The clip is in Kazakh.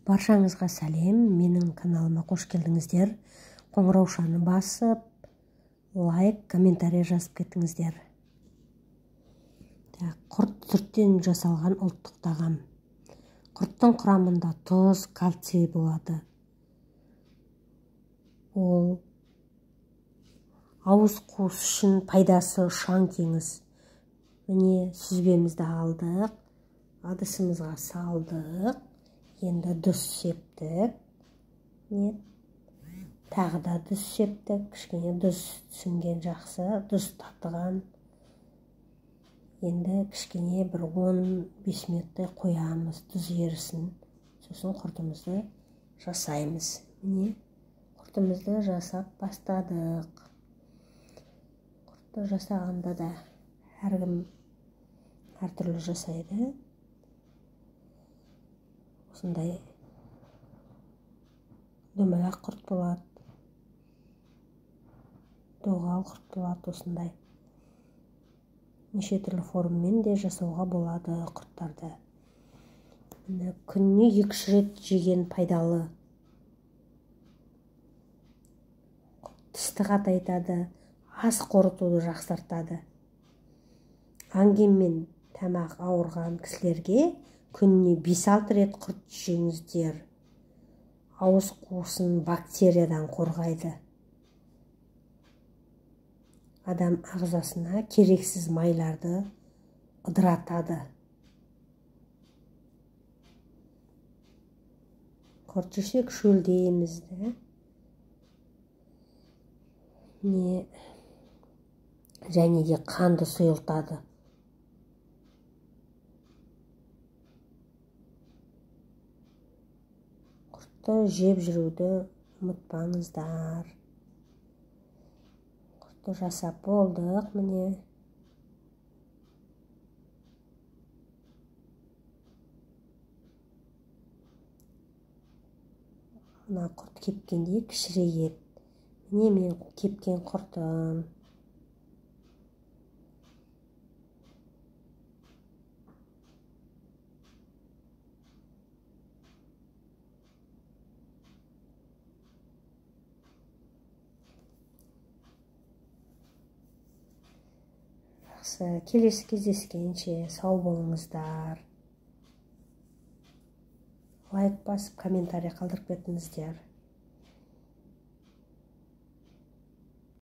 Баршаңызға сәлем, менің каналыма қош келдіңіздер. Қоңыраушаны басып, лайк, комментарий жазып кетіңіздер. Құрт сүттен жасалған ұлттық тағам. Құрттың құрамында тұз, кальций болады. Ол ауыз қуыс үшін пайдасы ұшан теңіз. Міне сүзбемізді алдық, ыдысымызға салдық. Енді дүз септік. Тағы да дүз септік. Кішкене дүз сіңген жақсы, дүз татыған. Енді кішкене бір 15 минуттай қоямыз дүз ерісін. Сосын құртымызды жасаймыз. Міне құртымызды жасап бастадық. Құртты жасағанда да әркім әртүрлі жасайды. Осындай дөмелек құрт болады, доғал құрт болады, осындай. Неше түрлі формамен де жасауға болады құрттарды. Күніне 2-3 рет жеген пайдалы. Тісті қатайтады, ас қорытуды жақсартады. Ангинмен тамақ ауырған кісілерге күніне 5-6 рет құрт жеңіздер. Ауыз қуысын бактериядан қорғайды. Адам ағзасына керексіз майларды ыдыратады. Құрт жесек шөлдейміз. Және де қанды сұйылтады. Жеп жүруді ұмытпаңыздар. Құртты жасап болдық, міне. Мына құрт кепкенде кішірейеді. Міне мен кепкен құртым. Келесі кездескенше сау болыңыздар. Лайк басып, комментарий қалдырып кетіңіздер.